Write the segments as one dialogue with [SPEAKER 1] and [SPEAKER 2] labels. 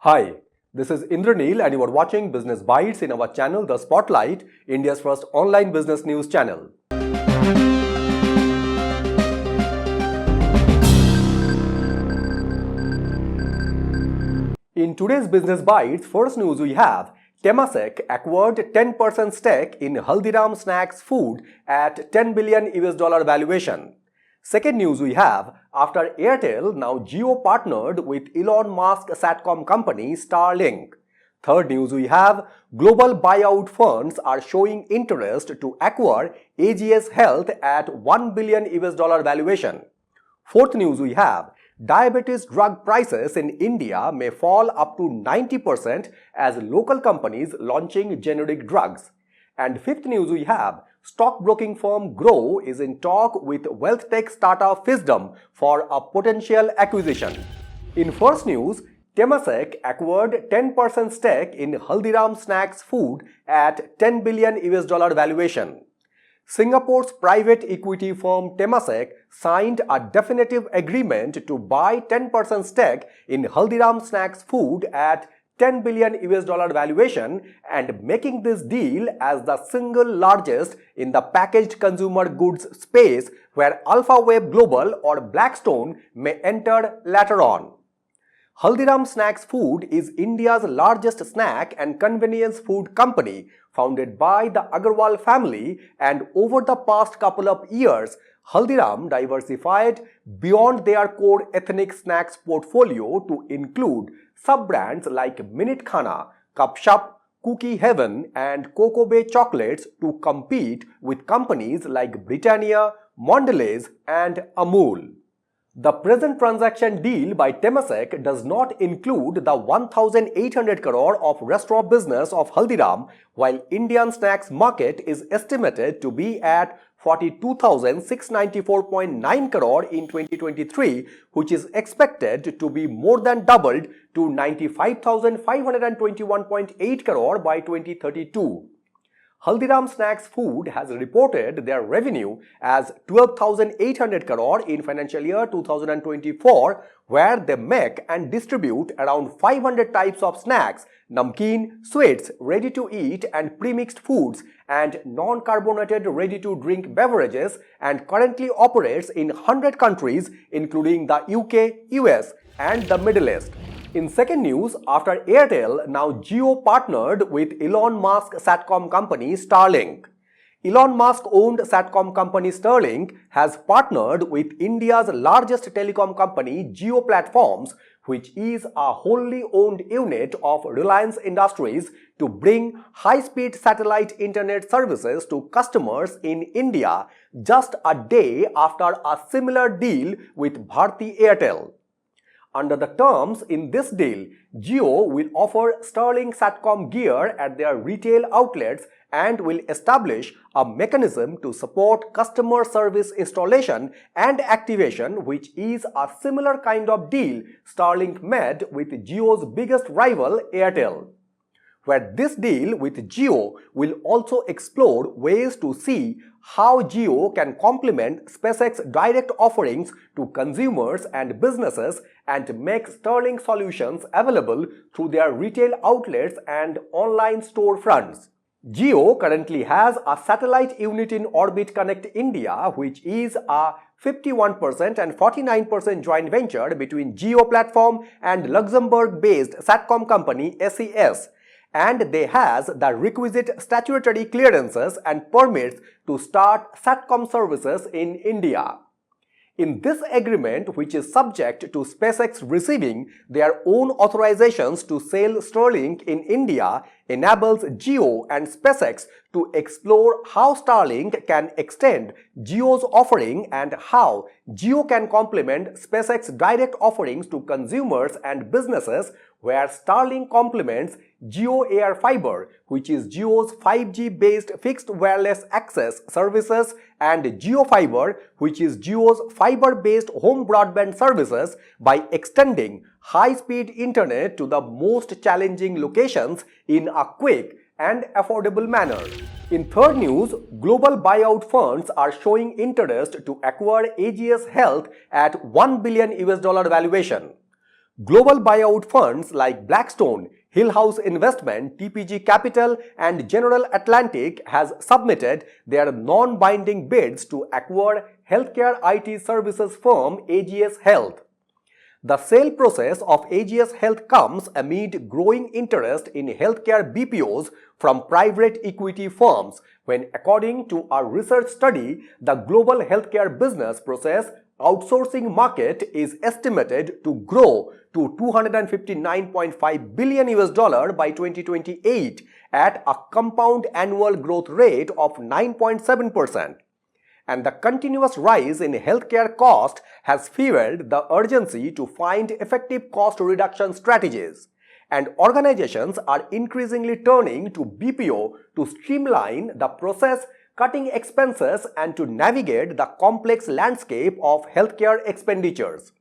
[SPEAKER 1] Hi, this is Indraneel and you are watching Business Bites in our channel The Spotlight, India's first online business news channel. In today's Business Bites, first news we have Temasek acquired 10% stake in Haldiram Snacks Food at $10 billion valuation. Second news we have, after Airtel, now Jio partnered with Elon Musk Satcom company Starlink. Third news we have, global buyout funds are showing interest to acquire AGS Health at $1 billion valuation. Fourth news we have, diabetes drug prices in India may fall up to 90% as local companies launching generic drugs. And fifth news we have, stockbroking firm Groww is in talk with wealth tech startup Fisdom for a potential acquisition. In first news, Temasek acquired 10% stake in Haldiram Snacks Food at $10 billion valuation. Singapore's private equity firm Temasek signed a definitive agreement to buy 10% stake in Haldiram Snacks Food at $10 billion valuation and making this deal as the single largest in the packaged consumer goods space, where Alpha Wave Global or Blackstone may enter later on. Haldiram Snacks Food is India's largest snack and convenience food company, founded by the Agarwal family, and over the past couple of years, Haldiram diversified beyond their core ethnic snacks portfolio to include sub-brands like Minute Khana, Kapshup, Cookie Heaven and Cocoa Bay chocolates to compete with companies like Britannia, Mondelez and Amul. The present transaction deal by Temasek does not include the 1,800 crore of restaurant business of Haldiram, while Indian snacks market is estimated to be at 42,694.9 crore in 2023, which is expected to be more than doubled to 95,521.8 crore by 2032. Haldiram Snacks Food has reported their revenue as 12,800 crore in financial year 2024, where they make and distribute around 500 types of snacks, namkeen, sweets, ready-to-eat and pre-mixed foods and non-carbonated ready-to-drink beverages, and currently operates in 100 countries including the UK, US and the Middle East. In second news, after Airtel, now Jio partnered with Elon Musk Satcom company Starlink. Elon Musk-owned Satcom company Starlink has partnered with India's largest telecom company Jio Platforms, which is a wholly owned unit of Reliance Industries, to bring high-speed satellite internet services to customers in India just a day after a similar deal with Bharti Airtel. Under the terms in this deal, Jio will offer Starlink Satcom gear at their retail outlets and will establish a mechanism to support customer service installation and activation, which is a similar kind of deal Starlink made with Jio's biggest rival Airtel. Where this deal with Jio will also explore ways to see how Jio can complement SpaceX direct offerings to consumers and businesses and make Starlink solutions available through their retail outlets and online storefronts. Jio currently has a satellite unit in orbit Connect India, which is a 51% and 49% joint venture between Jio Platform and Luxembourg-based Satcom company SES. And they has the requisite statutory clearances and permits to start Satcom services in India. In this agreement, which is subject to SpaceX receiving their own authorizations to sell Starlink in India, enables Jio and SpaceX to explore how Starlink can extend Jio's offering and how Jio can complement SpaceX direct offerings to consumers and businesses, where Starlink complements Jio Air Fiber, which is Jio's 5G-based fixed wireless access services, and Jio Fiber, which is Jio's fiber-based home broadband services, by extending high-speed internet to the most challenging locations in a quick and affordable manner. In third news, global buyout funds are showing interest to acquire AGS Health at $1 billion valuation. Global buyout funds like Blackstone, Hillhouse Investment, TPG Capital, and General Atlantic has submitted their non-binding bids to acquire healthcare IT services firm AGS Health. The sale process of AGS Health comes amid growing interest in healthcare BPOs from private equity firms when, according to a research study, the global healthcare business process outsourcing market is estimated to grow to $259.5 billion by 2028 at a compound annual growth rate of 9.7%. And the continuous rise in healthcare cost has fueled the urgency to find effective cost reduction strategies. And organizations are increasingly turning to BPO to streamline the process, cutting expenses, and to navigate the complex landscape of healthcare expenditures.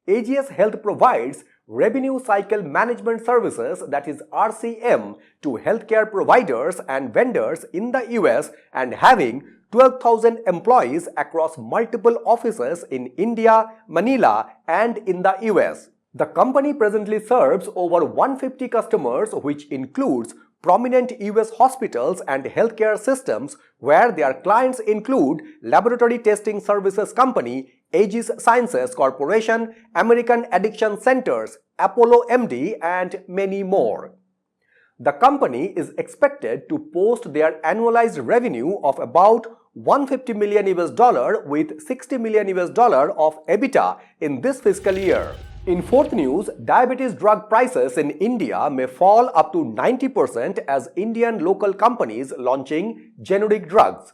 [SPEAKER 1] AGS Health provides revenue cycle management services, that is RCM, to healthcare providers and vendors in the US and having 12,000 employees across multiple offices in India, Manila, and in the US. The company presently serves over 150 customers, which includes prominent US hospitals and healthcare systems, where their clients include laboratory testing services company Aegis Sciences Corporation, American Addiction Centers, Apollo MD, and many more. The company is expected to post their annualized revenue of about $150 million with $60 million of EBITDA in this fiscal year. In fourth news, diabetes drug prices in India may fall up to 90% as Indian local companies launching generic drugs.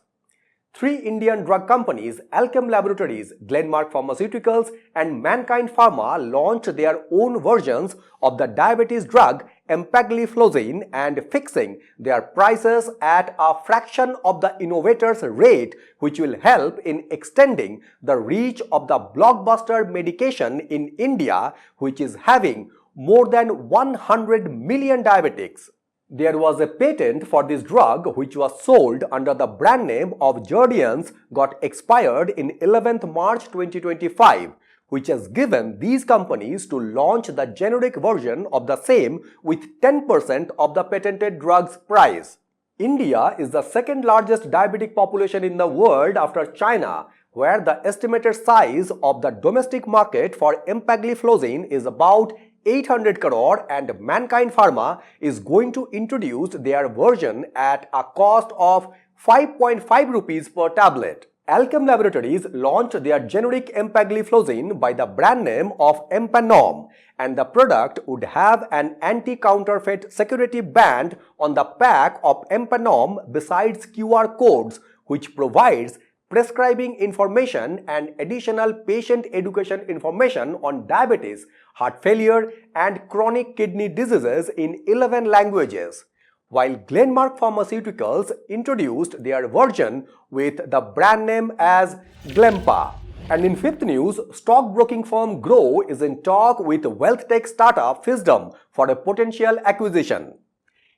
[SPEAKER 1] Three Indian drug companies, Alkem Laboratories, Glenmark Pharmaceuticals, and Mankind Pharma launched their own versions of the diabetes drug empagliflozin and fixing their prices at a fraction of the innovator's rate, which will help in extending the reach of the blockbuster medication in India, which is having more than 100 million diabetics. There was a patent for this drug which was sold under the brand name of Jardiance got expired in 11th March 2025, which has given these companies to launch the generic version of the same with 10% of the patented drug's price. India is the second largest diabetic population in the world after China, where the estimated size of the domestic market for empagliflozin is about 800 crore, and Mankind Pharma is going to introduce their version at a cost of 5.5 rupees per tablet. Alkem Laboratories launched their generic empagliflozin by the brand name of Empanom, and the product would have an anti-counterfeit security band on the pack of Empanom besides QR codes, which provides prescribing information and additional patient education information on diabetes, heart failure, and chronic kidney diseases in 11 languages, while Glenmark Pharmaceuticals introduced their version with the brand name as Glempa. And in fifth news, stockbroking firm Groww is in talk with wealth tech startup Fisdom for a potential acquisition.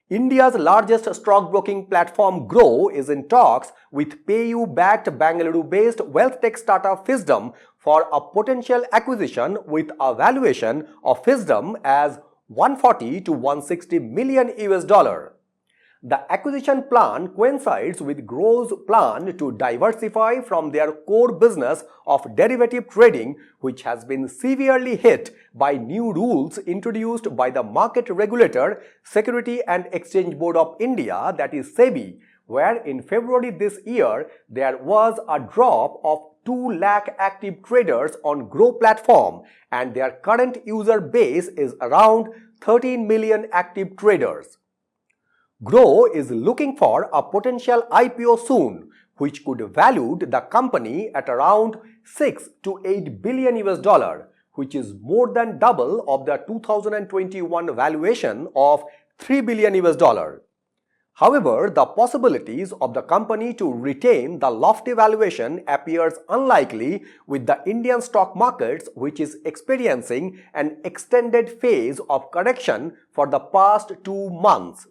[SPEAKER 1] India's largest stockbroking platform Groww is in talks with PayU-backed Bangalore-based wealth tech startup Fisdom for a potential acquisition with a valuation of Fisdom as 140 to 160 million US dollar. The acquisition plan coincides with Groww's plan to diversify from their core business of derivative trading, which has been severely hit by new rules introduced by the market regulator Security and Exchange Board of India, that is SEBI, where in February this year there was a drop of 2 lakh active traders on Groww platform, and their current user base is around 13 million active traders. Groww is looking for a potential IPO soon, which could value the company at around 6 to 8 billion US dollar, which is more than double of the 2021 valuation of 3 billion US dollar. However, the possibilities of the company to retain the lofty valuation appears unlikely with the Indian stock markets, which is experiencing an extended phase of correction for the past 2 months.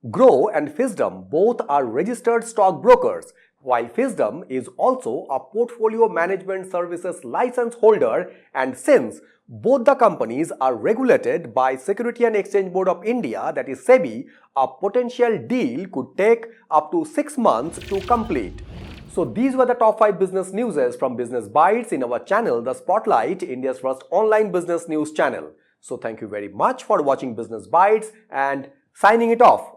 [SPEAKER 1] Groww and Fisdom both are registered stockbrokers, while Fisdom is also a portfolio management services license holder, and since both the companies are regulated by Security and Exchange Board of India, that is SEBI, a potential deal could take up to 6 months to complete. So these were the top 5 business newses from Business Bytes in our channel, The Spotlight, India's first online business news channel. So thank you very much for watching Business Bytes and signing it off.